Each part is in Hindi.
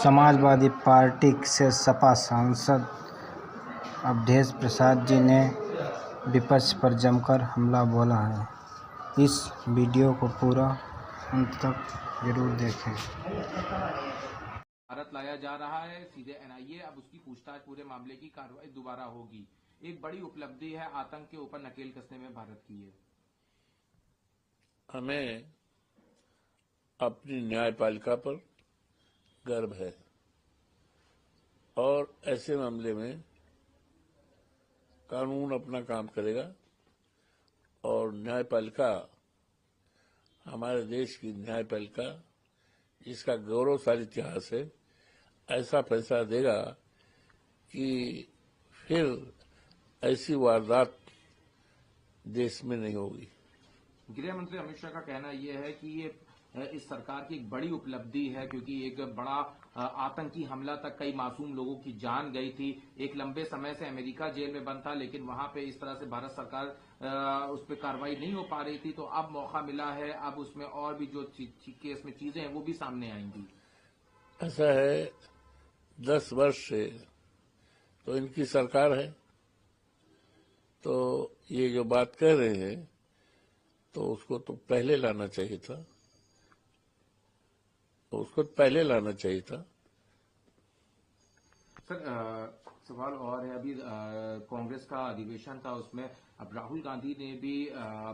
समाजवादी पार्टी से सपा सांसद अवधेश प्रसाद जी ने विपक्ष पर जमकर हमला बोला है। इस वीडियो को पूरा अंत तक जरूर देखें। भारत लाया जा रहा है, सीधे एनआईए अब उसकी पूछताछ, पूरे मामले की कार्रवाई दोबारा होगी। एक बड़ी उपलब्धि है आतंक के ऊपर नकेल कसने में भारत की है। हमें अपनी न्यायपालिका पर गर्व है और ऐसे मामले में कानून अपना काम करेगा और न्यायपालिका, हमारे देश की न्यायपालिका जिसका गौरवशाली इतिहास है, ऐसा फैसला देगा कि फिर ऐसी वारदात देश में नहीं होगी। गृह मंत्री अमित शाह का कहना यह है कि ये इस सरकार की एक बड़ी उपलब्धि है, क्योंकि एक बड़ा आतंकी हमला तक कई मासूम लोगों की जान गई थी। एक लंबे समय से अमेरिका जेल में बंद था, लेकिन वहां पे इस तरह से भारत सरकार उस पर कार्रवाई नहीं हो पा रही थी। तो अब मौका मिला है, अब उसमें और भी जो केस में चीजें हैं वो भी सामने आएंगी। ऐसा है, 10 वर्ष से तो इनकी सरकार है, तो ये जो बात कह रहे हैं तो उसको तो पहले लाना चाहिए था, सर। सवाल और है, अभी कांग्रेस का अधिवेशन था, उसमें अब राहुल गांधी ने भी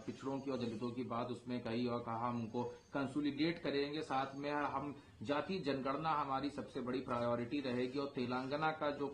पिछड़ों की और दलितों की बात उसमें कही और कहा हम उनको कंसोलिडेट करेंगे, साथ में हम जाति जनगणना हमारी सबसे बड़ी प्रायोरिटी रहेगी और तेलंगाना का जो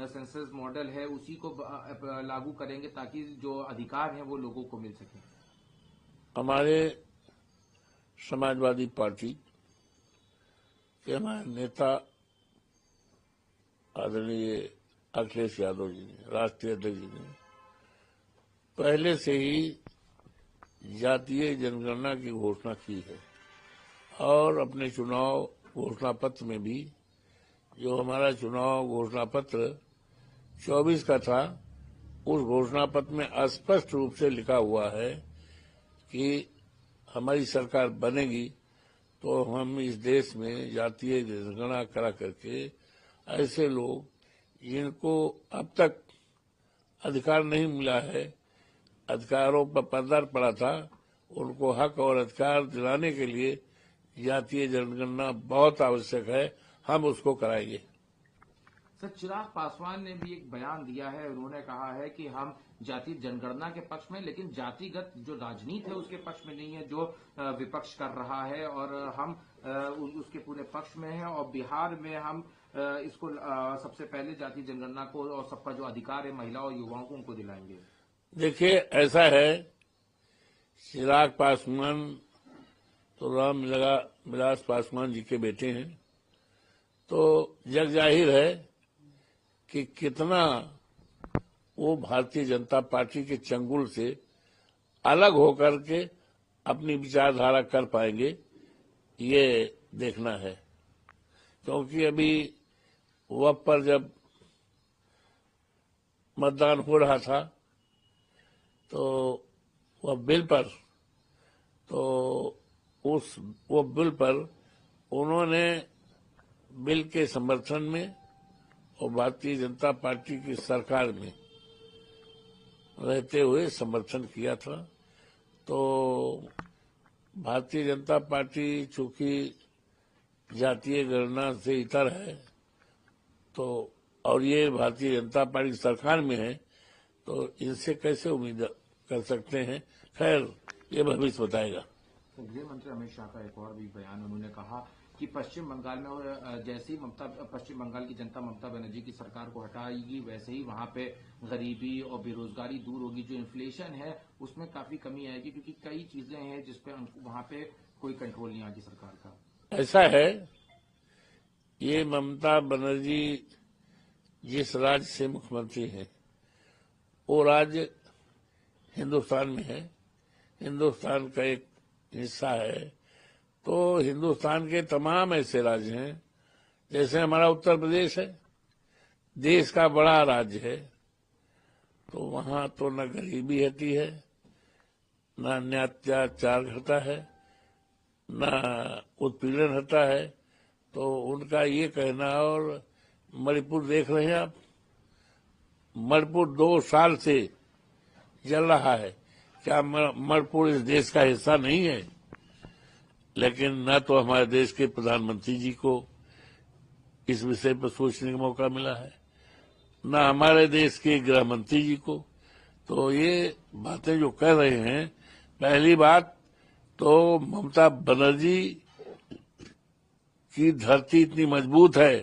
सेंसस मॉडल है उसी को लागू करेंगे ताकि जो अधिकार हैं वो लोगों को मिल सके। हमारे समाजवादी पार्टी के हमारे नेता आदरणीय अखिलेश यादव जी ने, राष्ट्रीय अध्यक्ष जी ने पहले से ही जातीय जनगणना की घोषणा की है और अपने चुनाव घोषणा पत्र में भी, जो हमारा चुनाव घोषणा पत्र 24 का था, उस घोषणा पत्र में स्पष्ट रूप से लिखा हुआ है कि हमारी सरकार बनेगी तो हम इस देश में जातीय जनगणना करा करके ऐसे लोग जिनको अब तक अधिकार नहीं मिला है, अधिकारों पर पर्दा पड़ा था, उनको हक और अधिकार दिलाने के लिए जातीय जनगणना बहुत आवश्यक है। हम उसको कराएंगे। सर, चिराग पासवान ने भी एक बयान दिया है, उन्होंने कहा है कि हम जातीय जनगणना के पक्ष में, लेकिन जातिगत जो राजनीति है उसके पक्ष में नहीं है जो विपक्ष कर रहा है, और हम उसके पूरे पक्ष में हैं और बिहार में हम इसको सबसे पहले जातीय जनगणना को और सबका जो अधिकार है महिला और युवाओं को उनको दिलाएंगे। देखिए, ऐसा है, चिराग पासवान तो राम विलास पासवान जी के बेटे हैं, तो जग जाहिर है कि कितना वो भारतीय जनता पार्टी के चंगुल से अलग होकर के अपनी विचारधारा कर पाएंगे, ये देखना है। क्योंकि अभी वक्त पर जब मतदान हो रहा था तो वह बिल पर, तो वो बिल पर उन्होंने बिल के समर्थन में और भारतीय जनता पार्टी की सरकार में रहते हुए समर्थन किया था। तो भारतीय जनता पार्टी चूंकि जातीय गणना से इतर है, तो और ये भारतीय जनता पार्टी की सरकार में है, तो इनसे कैसे उम्मीद कर सकते हैं। खैर, ये भविष्य बताएगा। गृह मंत्री अमित शाह का एक और भी बयान, उन्होंने कहा कि पश्चिम बंगाल में जैसे ही पश्चिम बंगाल की जनता ममता बनर्जी की सरकार को हटाएगी, वैसे ही वहां पे गरीबी और बेरोजगारी दूर होगी, जो इन्फ्लेशन है उसमें काफी कमी आएगी, क्योंकि कई चीजें हैं जिसपे वहां पे कोई कंट्रोल नहीं आती सरकार का। ऐसा है, ये ममता बनर्जी जिस राज्य से मुख्यमंत्री हैं, वो राज्य हिंदुस्तान में है, हिंदुस्तान का एक हिस्सा है। तो हिंदुस्तान के तमाम ऐसे राज्य हैं, जैसे हमारा उत्तर प्रदेश है, देश का बड़ा राज्य है, तो वहां तो न गरीबी हटी है, न अन्याचार घटा है, न उत्पीड़न हटा है, तो उनका ये कहना, और मणिपुर देख रहे हैं आप, मणिपुर 2 साल से जल रहा है। क्या मणिपुर इस देश का हिस्सा नहीं है? लेकिन न तो हमारे देश के प्रधानमंत्री जी को इस विषय पर सोचने का मौका मिला है, न हमारे देश के गृह मंत्री जी को। तो ये बातें जो कह रहे हैं, पहली बात तो ममता बनर्जी की धरती इतनी मजबूत है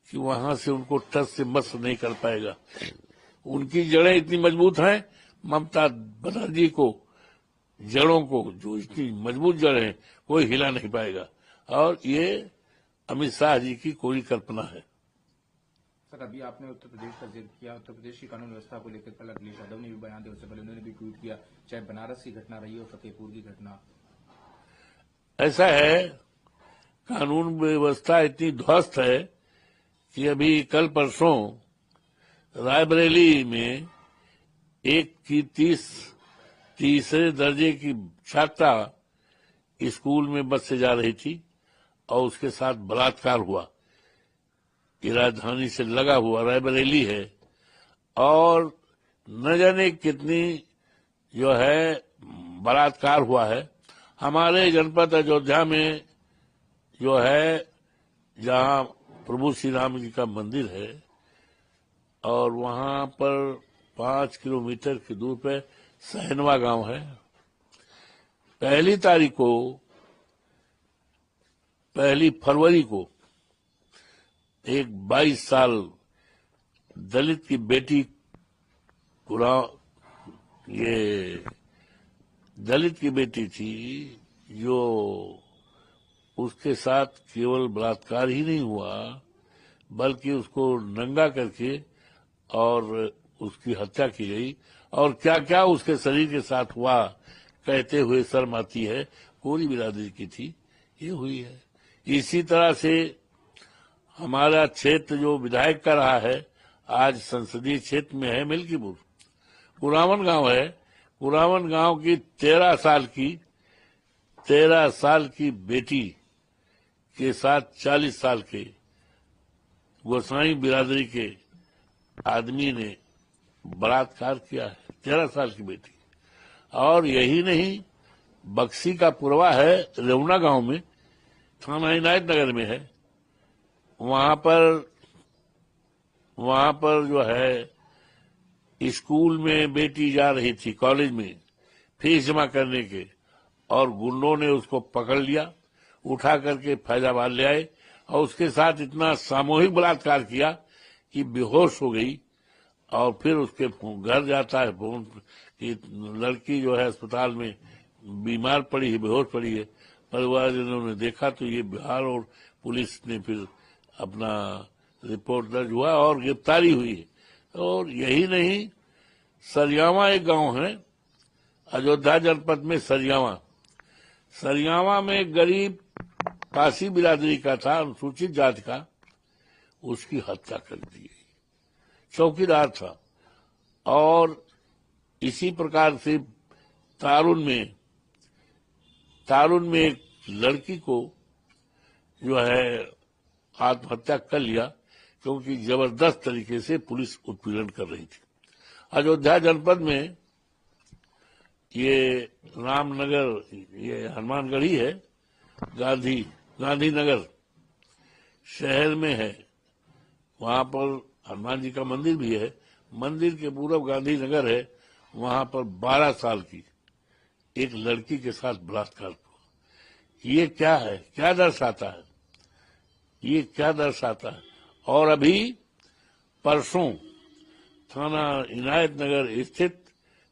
कि वहां से उनको टस से मस नहीं कर पाएगा। उनकी जड़ें इतनी मजबूत हैं, ममता बनर्जी को, जड़ों को, जो इतनी मजबूत जड़ें हैं, कोई हिला नहीं पाएगा। और ये अमित शाह जी की कोई कल्पना है। सर, अभी आपने उत्तर प्रदेश का जिक्र किया। उत्तर प्रदेश की कानून व्यवस्था को लेकर कल अखिलेश यादव ने भी बयान दिया, उससे पहले उन्होंने भी ट्वीट किया, चाहे बनारस की घटना रही हो, फतेहपुर की घटना। ऐसा है, कानून व्यवस्था इतनी ध्वस्त है कि अभी कल परसों रायबरेली में एक की तीसरे दर्जे की छात्रा स्कूल में बस से जा रही थी और उसके साथ बलात्कार हुआ। कि राजधानी से लगा हुआ रायबरेली है, और न जाने कितनी जो है बलात्कार हुआ है। हमारे जनपद अयोध्या में जो है, जहां प्रभु श्री राम जी का मंदिर है, और वहां पर 5 किलोमीटर की दूर पे सहनवा गांव है। पहली फरवरी को एक 22 साल दलित की बेटी, ये दलित की बेटी थी, जो उसके साथ केवल बलात्कार ही नहीं हुआ बल्कि उसको नंगा करके और उसकी हत्या की गई। और क्या क्या उसके शरीर के साथ हुआ कहते हुए शर्म आती है। पूरी बिरादरी की थी, ये हुई है। इसी तरह से हमारा क्षेत्र जो विधायक का रहा है, आज संसदीय क्षेत्र में है मिल्कीपुर, कुरावन गांव है। कुरावन गांव की 13 साल की बेटी के साथ 40 साल के गोसाई बिरादरी के आदमी ने बलात्कार किया है, 13 साल की बेटी। और यही नहीं, बक्सी का पुरवा है रेवना गांव में, थाना इनायत नगर में है। वहां पर जो है, स्कूल में बेटी जा रही थी, कॉलेज में फीस जमा करने के, और गुंडों ने उसको पकड़ लिया, उठा करके फैजाबाद ले आए और उसके साथ इतना सामूहिक बलात्कार किया कि बेहोश हो गई। और फिर उसके घर जाता है फोन कि लड़की जो है अस्पताल में बीमार पड़ी है, बेहोश पड़ी है। परिवारजनों ने देखा तो ये बिहार और पुलिस ने फिर अपना रिपोर्ट दर्ज हुआ और गिरफ्तारी हुई है। और यही नहीं, सरियावा एक गांव है अयोध्या जनपद में, सरियावा में गरीब पासी बिरादरी का था, अनुसूचित जाति का, उसकी हत्या कर दी गई। चौकीदार था। और इसी प्रकार से तारुन में एक लड़की को जो है आत्महत्या कर लिया, क्योंकि जबरदस्त तरीके से पुलिस उत्पीड़न कर रही थी। अयोध्या जनपद में ये रामनगर, ये हनुमानगढ़ ही है, गांधीनगर शहर में है। वहां पर हनुमान जी का मंदिर भी है। मंदिर के पूर्व गांधीनगर है। वहां पर 12 साल की एक लड़की के साथ बलात्कार हुआ। ये क्या है, क्या दर्शाता है, ये क्या दर्शाता है। और अभी परसों थाना इनायत नगर स्थित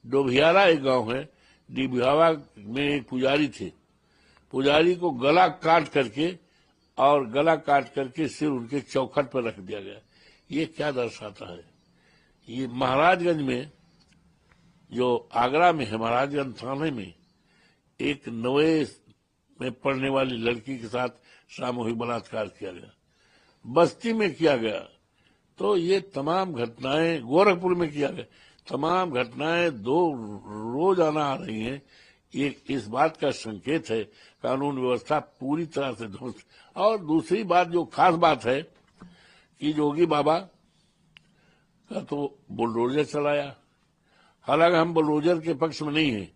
डोभियारा एक गांव है, डिबिहावा में एक पुजारी थे। पुजारी को गला काट करके सिर उनके चौखट पर रख दिया गया। ये क्या दर्शाता है। ये महाराजगंज में, जो आगरा में है, महाराजगंज थाने में एक 9वीं में पढ़ने वाली लड़की के साथ सामूहिक बलात्कार किया गया, बस्ती में किया गया। तो ये तमाम घटनाएं गोरखपुर में किया गया। तमाम घटनाएं 2 रोजाना आ रही हैं ये इस बात का संकेत है कानून व्यवस्था पूरी तरह से ध्वस्त। और दूसरी बात जो खास बात है कि योगी बाबा का तो बुलडोजर चलाया। हालांकि हम बुलडोजर के पक्ष में नहीं हैं,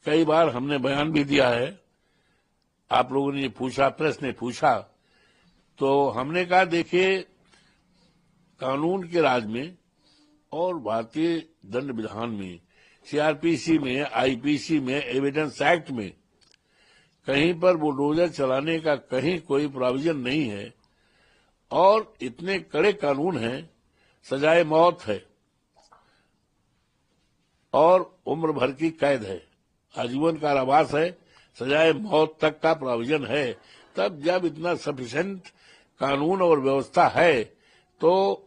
कई बार हमने बयान भी दिया है। आप लोगों ने पूछा, प्रेस ने पूछा, तो हमने कहा देखिए कानून के राज में और भारतीय दंड विधान में, सीआरपीसी में, आईपीसी में, एविडेंस एक्ट में कहीं पर बुलडोजर चलाने का कहीं कोई प्रोविजन नहीं है। और इतने कड़े कानून हैं, सजाए मौत है और उम्र भर की कैद है, आजीवन कारावास है, सजाए मौत तक का प्रोविजन है। तब जब इतना सफिशिएंट कानून और व्यवस्था है तो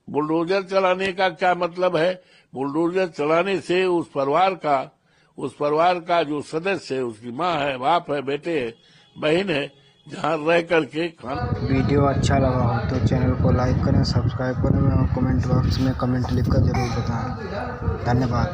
बुलडोजर चलाने का क्या मतलब है? बुलडोजर चलाने से उस परिवार का जो सदस्य है, उसकी माँ है, बाप है, बेटे है, बहन है, जहाँ रह करके वीडियो अच्छा लगा हो तो चैनल को लाइक करें, सब्सक्राइब करें और कमेंट बॉक्स में कमेंट लिखकर जरूर बताएं। धन्यवाद।